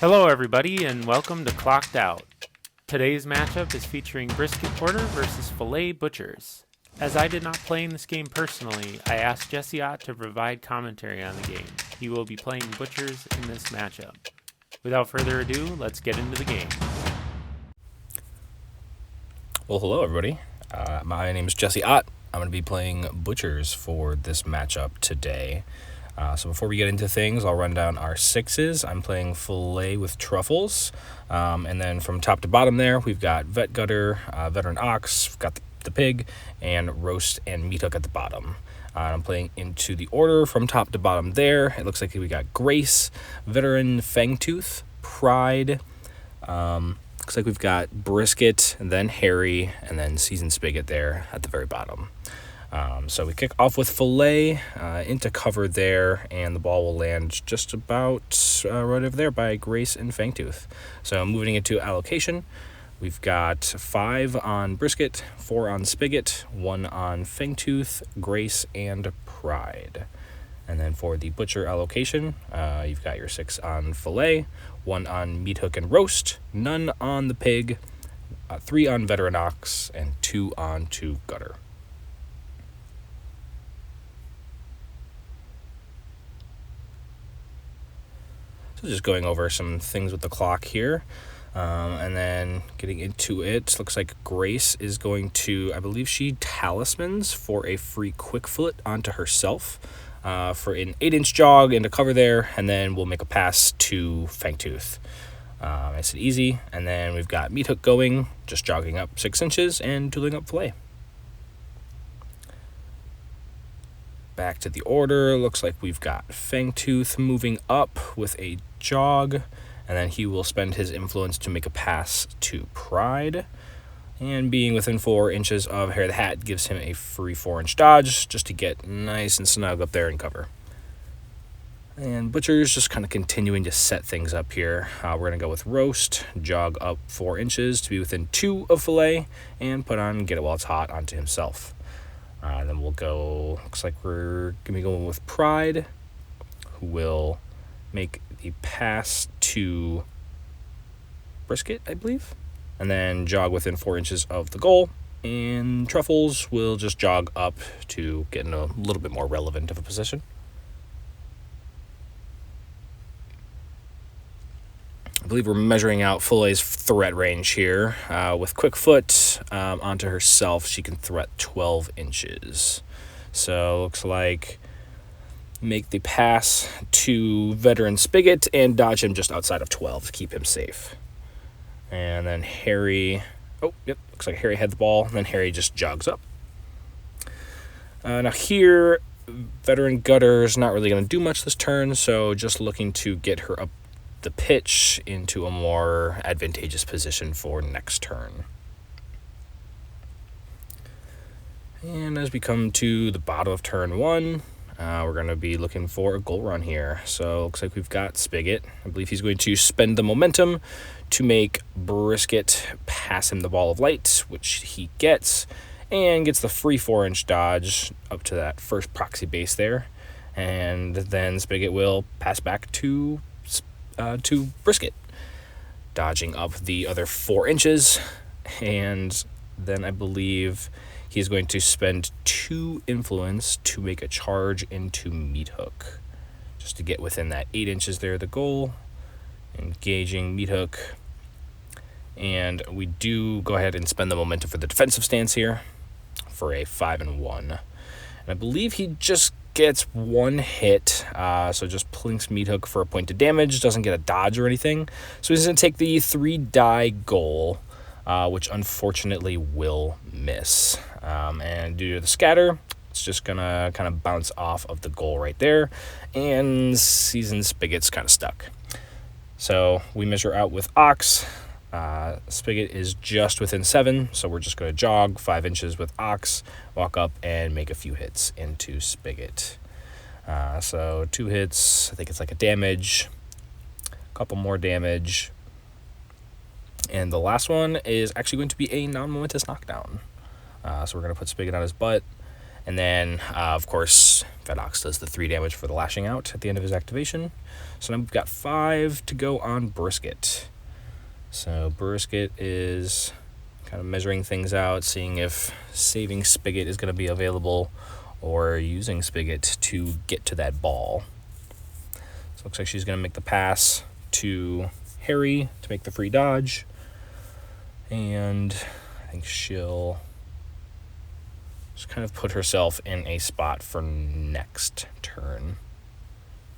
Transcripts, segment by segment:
Hello everybody and welcome to Clocked Out. Today's matchup is featuring Brisket Order versus Fillet Butchers. As I did not play in this game personally, I asked Jesse Ott to provide commentary on the game. He will be playing Butchers in this matchup. Without further ado, let's get into the game. Well, hello everybody. My name is Jesse Ott. I'm going to be playing Butchers for this matchup today. So before we get into things, I'll run down our sixes. I'm playing Fillet with Truffles. And then from top to bottom there, we've got Vet Gutter, Veteran Ox, we've got the Pig, and Roast and Meat Hook at the bottom. I'm playing into the order from top to bottom there. It looks like we got Grace, Veteran Fangtooth, Pride. Looks like we've got Brisket, and then Harry, and then Seasoned Spigot there at the very bottom. So we kick off with Fillet into cover there, and the ball will land just about right over there by Grace and Fangtooth. So moving into allocation, we've got 5 on Brisket, 4 on Spigot, 1 on Fangtooth, Grace, and Pride. And then for the Butcher allocation, you've got your 6 on Fillet, 1 on Meat Hook and Roast, none on the Pig, 3 on Veteran Ox, and 2 on Gutter. So just going over some things with the clock here. And then getting into it, looks like Grace is going to, I believe she talismans for a free quick foot onto herself for an 8-inch jog into cover there, and then we'll make a pass to Fangtooth. Nice and easy. And then we've got Meat Hook going, just jogging up 6 inches and tooling up Fillet. Back to the order, looks like we've got Fangtooth moving up with a jog, and then he will spend his influence to make a pass to Pride. And being within 4 inches of Harry the Hat gives him a free 4-inch dodge just to get nice and snug up there and cover. And Butcher's just kind of continuing to set things up here. We're going to go with Roast, jog up 4 inches to be within 2 of Fillet, and put on Get It While It's Hot onto himself. Then we'll go, looks like we're going to be going with Pride, who will make the pass to Brisket, I believe, and then jog within 4 inches of the goal. And Truffles will just jog up to get in a little bit more relevant of a position. I believe we're measuring out Fillet's threat range here. With quick foot onto herself, she can threat 12 inches. So looks like make the pass to Veteran Spigot and dodge him just outside of 12 to keep him safe. And then Harry, looks like Harry had the ball, and then Harry just jogs up. Now here, Veteran Gutter's not really going to do much this turn, so just looking to get her up the pitch into a more advantageous position for next turn. And as we come to the bottom of turn 1, we're going to be looking for a goal run here. So looks like we've got Spigot. I believe he's going to spend the momentum to make Brisket pass him the ball of light, which he gets, and gets the free 4-inch dodge up to that first proxy base there. And then Spigot will pass back to Brisket, dodging up the other 4 inches, and then I believe he's going to spend 2 influence to make a charge into Meat Hook, just to get within that 8 inches there, the goal, engaging Meat Hook. And we do go ahead and spend the momentum for the defensive stance here for a 5-1. And I believe he just gets 1 hit, so just plinks Meat Hook for a point of damage, doesn't get a dodge or anything. So he's going to take the 3-die goal, which unfortunately will miss. And due to the scatter, it's just going to kind of bounce off of the goal right there, and Seasoned Spigot's kind of stuck. So we measure out with Ox. Spigot is just within 7, so we're just going to jog 5 inches with Ox, walk up, and make a few hits into Spigot. So 2 hits, I think it's like a damage, a couple more damage, and the last one is actually going to be a non-momentous knockdown. So we're going to put Spigot on his butt, And then, of course, Vedox does the 3 damage for the lashing out at the end of his activation. So now we've got 5 to go on Brisket. So Brisket is kind of measuring things out, seeing if saving Spigot is going to be available or using Spigot to get to that ball. So it looks like she's going to make the pass to Harry to make the free dodge. And I think she'll just kind of put herself in a spot for next turn.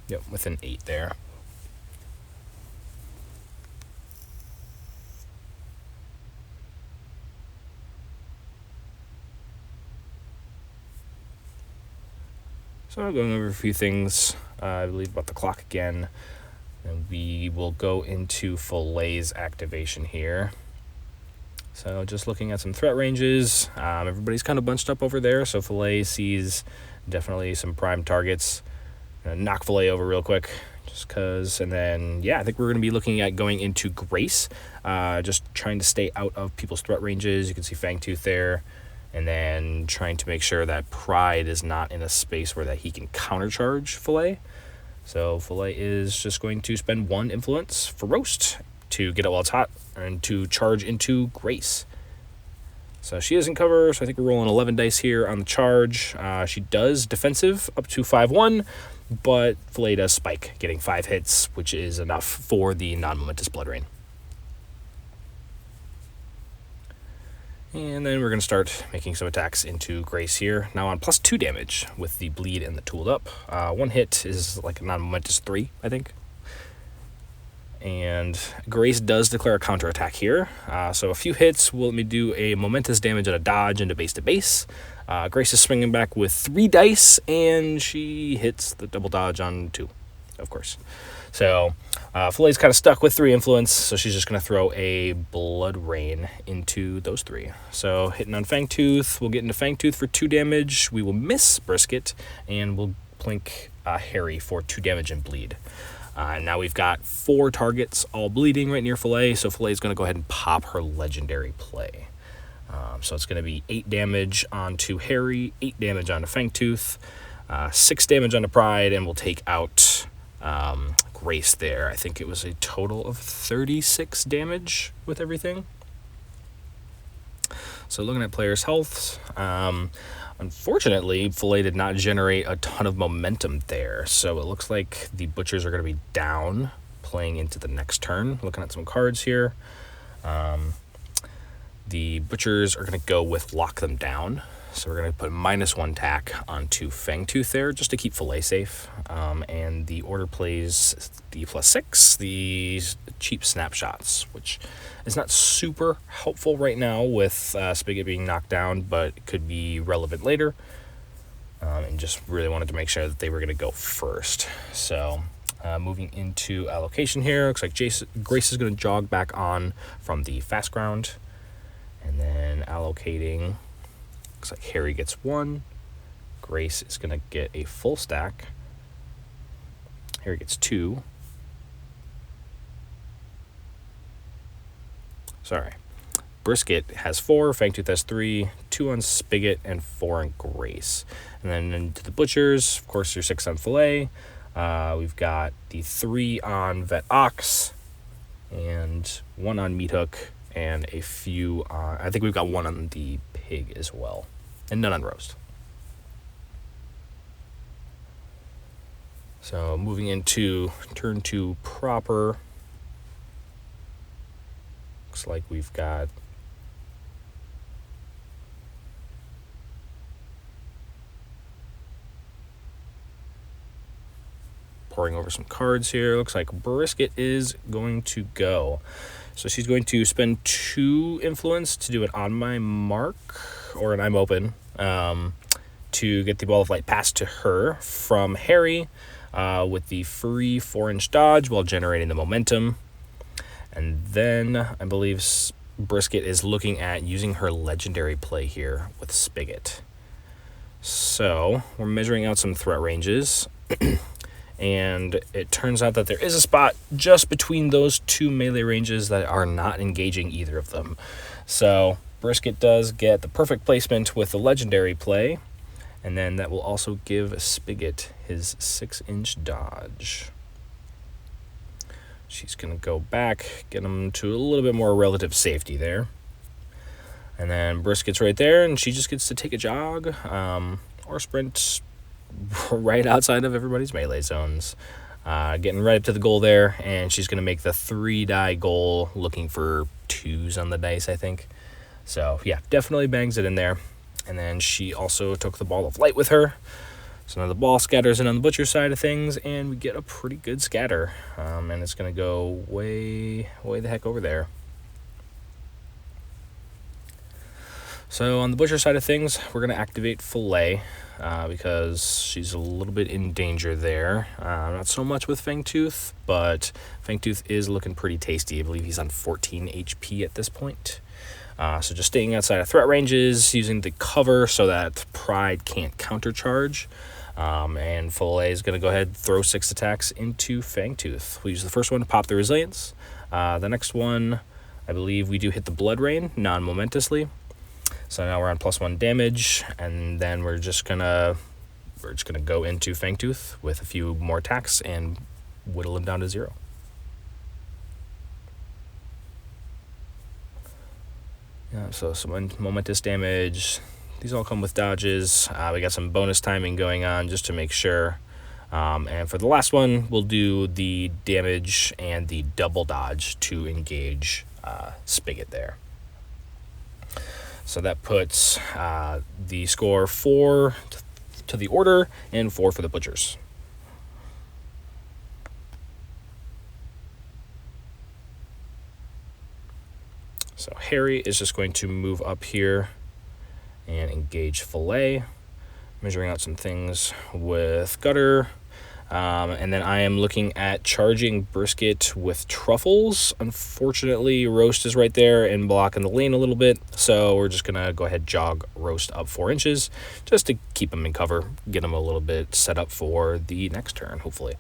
Yep, with an 8 there. So I'm going over a few things, I believe, about the clock again. And we will go into Fillet's activation here. So just looking at some threat ranges, everybody's kind of bunched up over there, so Fillet sees definitely some prime targets. Gonna knock Fillet over real quick, just because, and then, yeah, I think we're going to be looking at going into Grace, just trying to stay out of people's threat ranges. You can see Fangtooth there, and then trying to make sure that Pride is not in a space where that he can countercharge Fillet. So Fillet is just going to spend 1 influence for Roast to get it while it's hot, and to charge into Grace. So she doesn't cover, so I think we're rolling 11 dice here on the charge. She does defensive up to 5-1, but Fillet does spike, getting 5 hits, which is enough for the non-momentous Blood Rain. And then we're going to start making some attacks into Grace here. Now on +2 damage with the bleed and the tooled up. 1 hit is like a non-momentous 3, I think. And Grace does declare a counterattack here. So a few hits will let me do a momentous damage and a dodge into base to base. Grace is swinging back with 3 dice, and she hits the double dodge on 2, of course. So Fillet's kind of stuck with 3 influence, so she's just going to throw a Blood Rain into those 3. So hitting on Fangtooth, we'll get into Fangtooth for 2 damage. We will miss Brisket, and we'll plink Harry for 2 damage and bleed. Now we've got 4 targets all bleeding right near Fillet, so Fillet's going to go ahead and pop her legendary play. So it's going to be 8 damage onto Harry, 8 damage onto Fangtooth, 6 damage onto Pride, and we'll take out Grace there. I think it was a total of 36 damage with everything. So looking at players' health, unfortunately, Fillet did not generate a ton of momentum there, so it looks like the Butchers are going to be down playing into the next turn. Looking at some cards here, the Butchers are going to go with Lock Them Down, so we're going to put -1 tack onto Fangtooth there just to keep Fillet safe, and the Order plays the +6, the cheap snapshots, which is not super helpful right now with Spigot being knocked down, but it could be relevant later. And just really wanted to make sure that they were going to go first. So moving into allocation here, looks like Grace is going to jog back on from the fast ground. And then allocating, looks like Harry gets 1. Grace is going to get a full stack. Harry gets 2. Sorry. Brisket has 4, Fangtooth has 3, 2 on Spigot, and 4 on Grace. And then into the Butchers, of course, your 6 on Fillet. We've got the 3 on Vet Ox, and 1 on Meat Hook, and a few on, I think we've got 1 on the Pig as well, and none on Roast. So moving into turn 2 proper. Looks like we've got pouring over some cards here. Looks like Brisket is going to go. So she's going to spend 2 influence to do it on my mark, or an I'm open, to get the Ball of Light passed to her from Harry with the free 4-inch dodge while generating the momentum. And then I believe Brisket is looking at using her legendary play here with Spigot. So we're measuring out some threat ranges. And it turns out that there is a spot just between those 2 melee ranges that are not engaging either of them. So Brisket does get the perfect placement with the legendary play. And then that will also give Spigot his 6-inch dodge. She's going to go back, get him to a little bit more relative safety there. And then Brisket's right there, and she just gets to take a jog or sprint right outside of everybody's melee zones. Getting right up to the goal there, and she's going to make the 3-die goal, looking for 2s on the dice, I think. So, yeah, definitely bangs it in there. And then she also took the ball of light with her. So now the ball scatters in on the butcher side of things, and we get a pretty good scatter. And it's going to go way the heck over there. So on the butcher side of things, we're going to activate Fillet because she's a little bit in danger there. Not so much with Fangtooth, but Fangtooth is looking pretty tasty. I believe he's on 14 HP at this point. So just staying outside of threat ranges, using the cover so that Pride can't countercharge. And Fillet is going to go ahead and throw 6 attacks into Fangtooth. We'll use the first one to pop the Resilience. The next one, I believe we do hit the Blood Rain non-momentously. So now we're on +1 damage, and then we're just gonna go into Fangtooth with a few more attacks and whittle him down to 0. Yeah, so some momentous damage. These all come with dodges. We got some bonus timing going on just to make sure. And for the last one, we'll do the damage and the double dodge to engage Spigot there. So that puts the score 4 to the Order and 4 for the Butchers. So Harry is just going to move up here and engage Fillet, measuring out some things with Gutter. And then I am looking at charging Brisket with Truffles. Unfortunately, Roast is right there and blocking the lane a little bit, so we're just going to go ahead jog Roast up 4 inches just to keep him in cover, get him a little bit set up for the next turn, hopefully.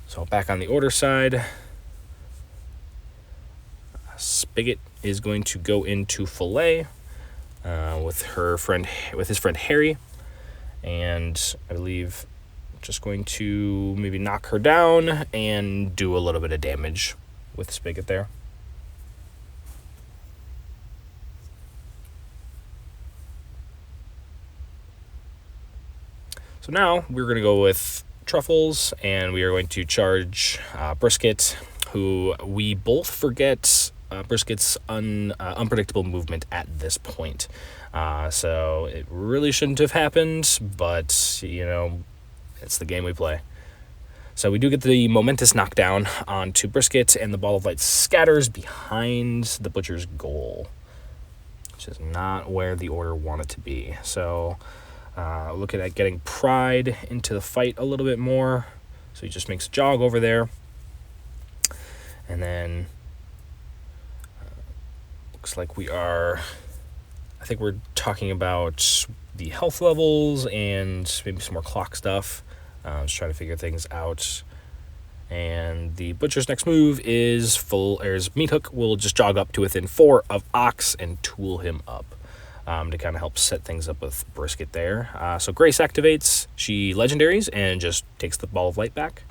So back on the Order side, Spigot is going to go into Fillet with his friend Harry, and I believe just going to maybe knock her down and do a little bit of damage with Spigot there. So now we're going to go with Truffles, and we are going to charge Brisket, who we both forget Brisket's unpredictable movement at this point. So it really shouldn't have happened, but, you know, it's the game we play. So we do get the momentous knockdown onto Brisket, and the ball of light scatters behind the Butcher's goal, which is not where the Order want it to be. So looking at getting Pride into the fight a little bit more. So he just makes a jog over there. And then looks like I think we're talking about the health levels and maybe some more clock stuff. Just trying to figure things out. And the Butcher's next move is Meat Hook will just jog up to within 4 of Ox and tool him up to kind of help set things up with Brisket there. So Grace activates, she legendaries and just takes the ball of light back.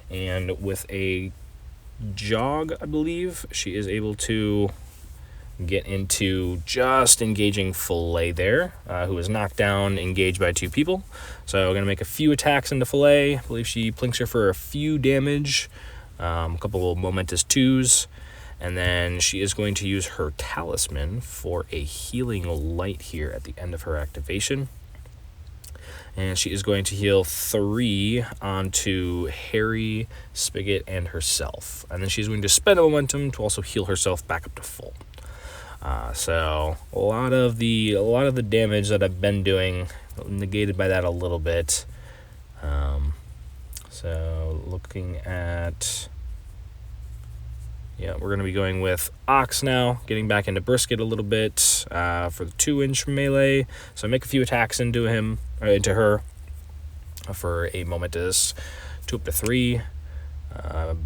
And with a jog, I believe, she is able to get into just engaging Fillet there, who is knocked down, engaged by 2 people. So we're going to make a few attacks into Fillet. I believe she plinks her for a few damage, a couple of momentous 2s, and then she is going to use her Talisman for a healing light here at the end of her activation. And she is going to heal 3 onto Harry, Spigot, and herself. And then she's going to spend a momentum to also heal herself back up to full. So a lot of the damage that I've been doing negated by that a little bit. So looking at, we're going to be going with Ox now, getting back into Brisket a little bit for the 2-inch melee. So I make a few attacks into her for a momentous 2 up to 3.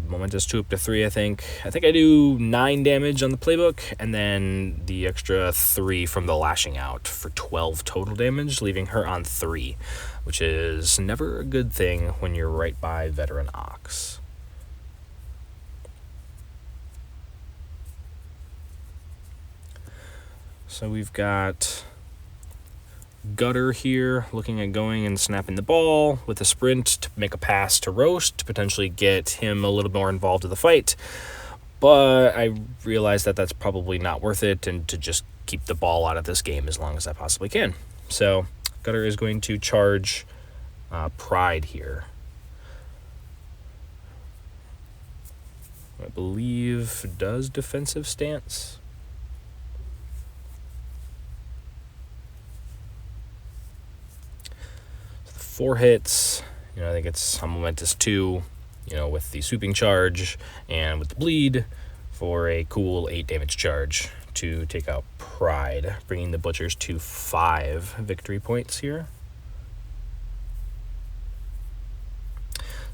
Momentous 2 up to 3, I think. I think I do 9 damage on the playbook, and then the extra 3 from the lashing out for 12 total damage, leaving her on 3, which is never a good thing when you're right by Veteran Ox. So we've got Gutter here looking at going and snapping the ball with a sprint to make a pass to Roast to potentially get him a little more involved in the fight. But I realize that that's probably not worth it, and to just keep the ball out of this game as long as I possibly can. So Gutter is going to charge Pride here. I believe does defensive stance. 4 hits. I think it's a Momentous 2, with the sweeping charge and with the bleed for a cool 8 damage charge to take out Pride, bringing the Butchers to 5 victory points here.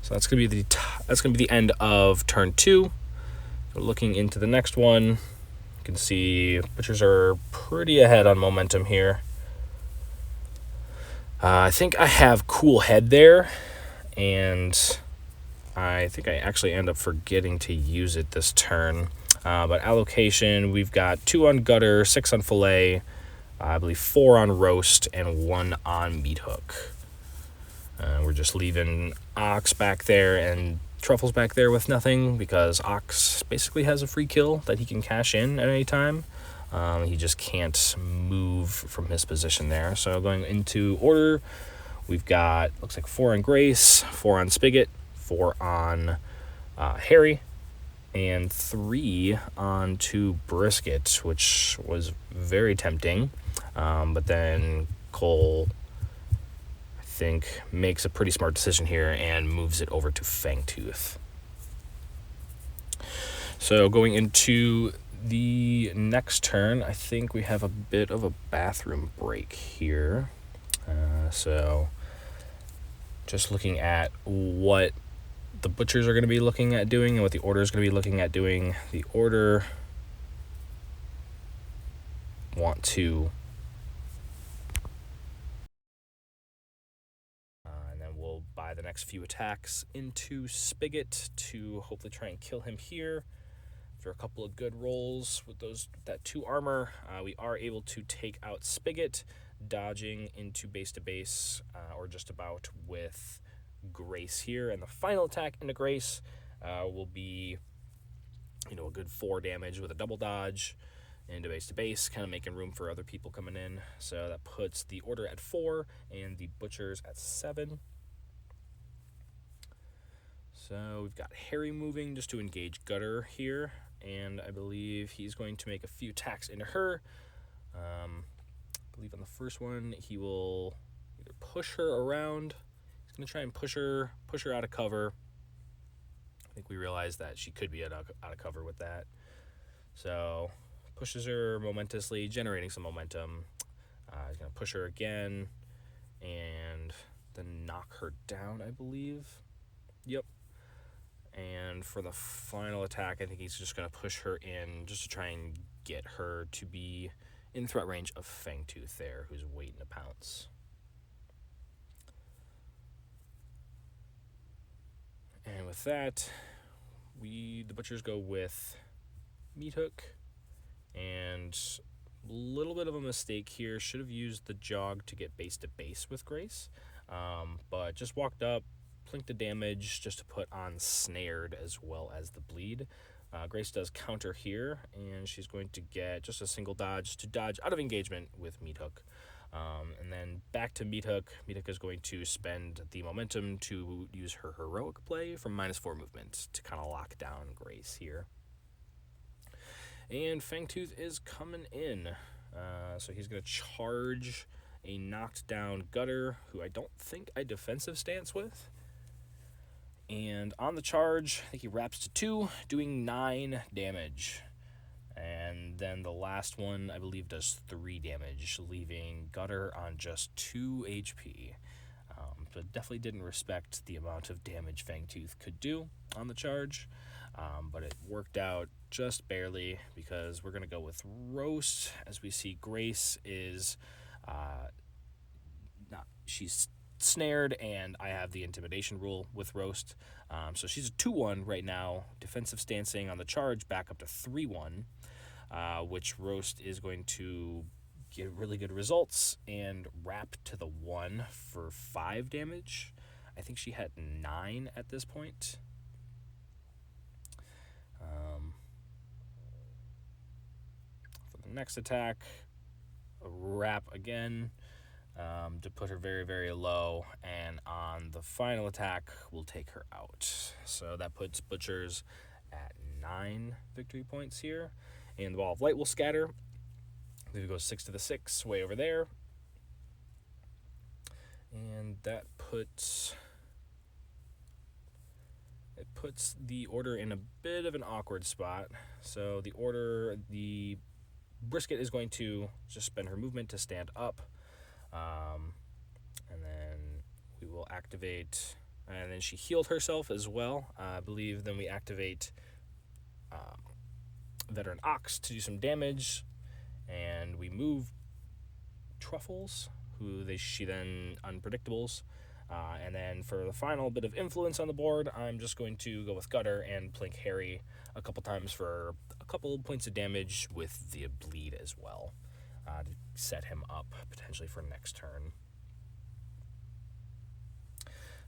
So that's gonna be the end of turn 2. So looking into the next one, you can see Butchers are pretty ahead on momentum here. I think I have Cool Head there, and I think I actually end up forgetting to use it this turn. But allocation, we've got 2 on Gutter, 6 on Fillet, I believe 4 on Roast, and 1 on Meat Hook. We're just leaving Ox back there and Truffles back there with nothing, because Ox basically has a free kill that he can cash in at any time. He just can't move from his position there. So going into order, we've got, looks like 4 on Grace, 4 on Spigot, 4 on Harry, and 3 on to Brisket, which was very tempting. But then Cole, I think, makes a pretty smart decision here and moves it over to Fangtooth. So going into the next turn, I think we have a bit of a bathroom break here. So just looking at what the Butchers are going to be looking at doing and what the Order is going to be looking at doing. The Order want to and then we'll buy the next few attacks into Spigot to hopefully try and kill him here. After a couple of good rolls with that 2 armor, we are able to take out Spigot, dodging into base to base, or just about, with Grace here. And the final attack into Grace will be, a good 4 damage with a double dodge into base to base, kind of making room for other people coming in. So that puts the Order at 4 and the Butchers at 7. So we've got Harry moving just to engage Gutter here, and I believe he's going to make a few attacks into her. I believe on the first one he will either push her around. He's going to try and push her out of cover. I think we realized that she could be out of cover with that. So pushes her momentously, generating some momentum. He's going to push her again and then knock her down, I believe. Yep. And for the final attack, I think he's just going to push her in just to try and get her to be in threat range of Fangtooth there, who's waiting to pounce. And with that, the Butchers go with Meat Hook, and a little bit of a mistake here. Should have used the jog to get base to base with Grace, but just walked up, plinked the damage just to put on Snared as well as the bleed. Grace does counter here, and she's going to get just a single dodge to dodge out of engagement with Meat Hook. And then back to Meat Hook. Meat Hook is going to spend the momentum to use her heroic play from -4 movement to kind of lock down Grace here. And Fangtooth is coming in. So he's going to charge a knocked down Gutter, who I don't think I defensive stance with. And on the charge, I think he wraps to 2, doing 9 damage. And then the last one, I believe, does 3 damage, leaving Gutter on just 2 HP. but definitely didn't respect the amount of damage Fangtooth could do on the charge, but it worked out just barely because we're going to go with Roast. As we see, Grace is she's snared, and I have the intimidation rule with Roast, so she's a 2-1 right now, defensive stancing on the charge back up to 3-1, which Roast is going to get really good results and wrap to the 1 for 5 damage. I think she had 9 at this point. For the next attack, a wrap again, to put her very, very low, and on the final attack, we'll take her out. So that puts Butchers at 9 victory points here, and the Ball of Light will scatter. I believe it goes 6 to the 6, way over there, and that puts the order in a bit of an awkward spot. So the Brisket is going to just spend her movement to stand up. And then we will activate, and then she healed herself as well, I believe. Then we activate Veteran Ox to do some damage, and we move Truffles, she then unpredictables, and then for the final bit of influence on the board, I'm just going to go with Gutter and plink Harry a couple times for a couple points of damage with the bleed as well, to set him up potentially for next turn.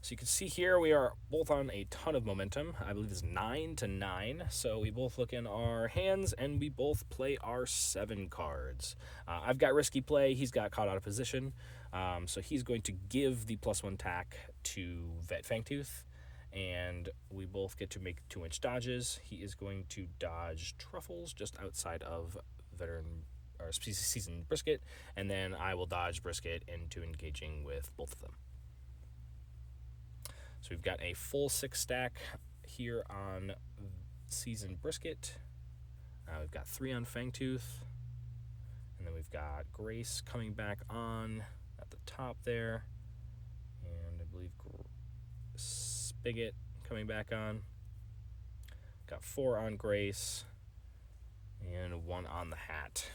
So you can see here we are both on a ton of momentum. I believe it's 9-9. So we both look in our hands and we both play our 7 cards. I've got Risky Play. He's got Caught Out of Position. So he's going to give the +1 tack to Vet Fangtooth. And we both get to make 2-inch dodges. He is going to dodge Truffles just outside of Veteran or Seasoned Brisket. And then I will dodge Brisket into engaging with both of them. So we've got a full 6 stack here on Seasoned Brisket. We've got 3 on Fangtooth. And then we've got Grace coming back on at the top there. And I believe Spigot coming back on. Got 4 on Grace. And 1 on the Hat.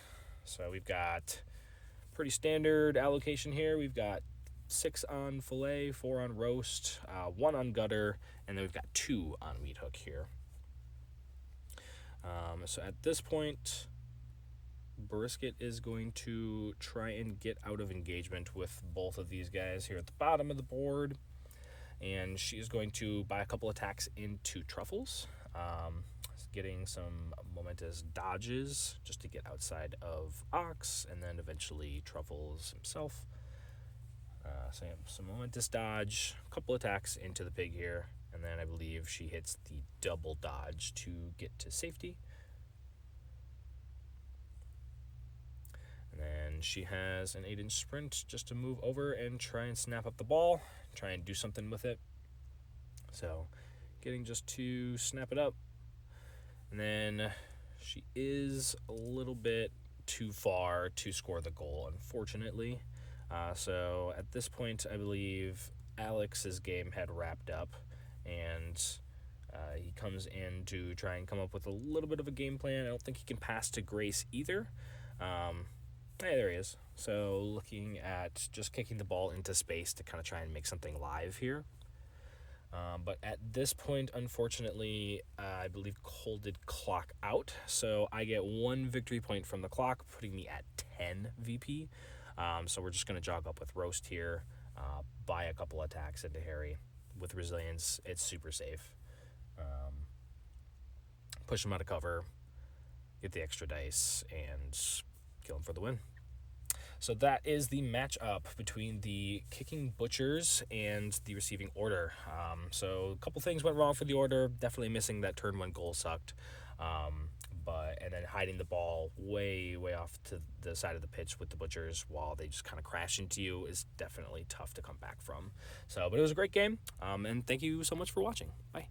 So we've got pretty standard allocation here. We've got 6 on Fillet, 4 on Roast, 1 on Gutter, and then we've got 2 on Meat Hook here. So at this point, Brisket is going to try and get out of engagement with both of these guys here at the bottom of the board, and she is going to buy a couple attacks into Truffles, getting some momentous dodges just to get outside of Ox, and then eventually Truffles himself. So yeah, some momentous dodge, a couple attacks into the pig here, and then I believe she hits the double dodge to get to safety. And then she has an 8-inch sprint just to move over and try and snap up the ball, try and do something with it. So getting just to snap it up. And then she is a little bit too far to score the goal, unfortunately. So at this point, I believe Alex's game had wrapped up, and he comes in to try and come up with a little bit of a game plan. I don't think he can pass to Grace either. Hey, there he is. So looking at just kicking the ball into space to kind of try and make something live here. But at this point, unfortunately, I believe Cole did clock out. So I get 1 victory point from the clock, putting me at 10 VP. So we're just going to jog up with Roast here, buy a couple attacks into Harry. With Resilience, it's super safe. Push him out of cover, get the extra dice, and kill him for the win. So that is the matchup between the Kicking Butchers and the Receiving Order. So a couple things went wrong for the Order. Definitely missing that turn 1 goal sucked. And then hiding the ball way off to the side of the pitch with the Butchers while they just kind of crash into you is definitely tough to come back from. But it was a great game, and thank you so much for watching. Bye.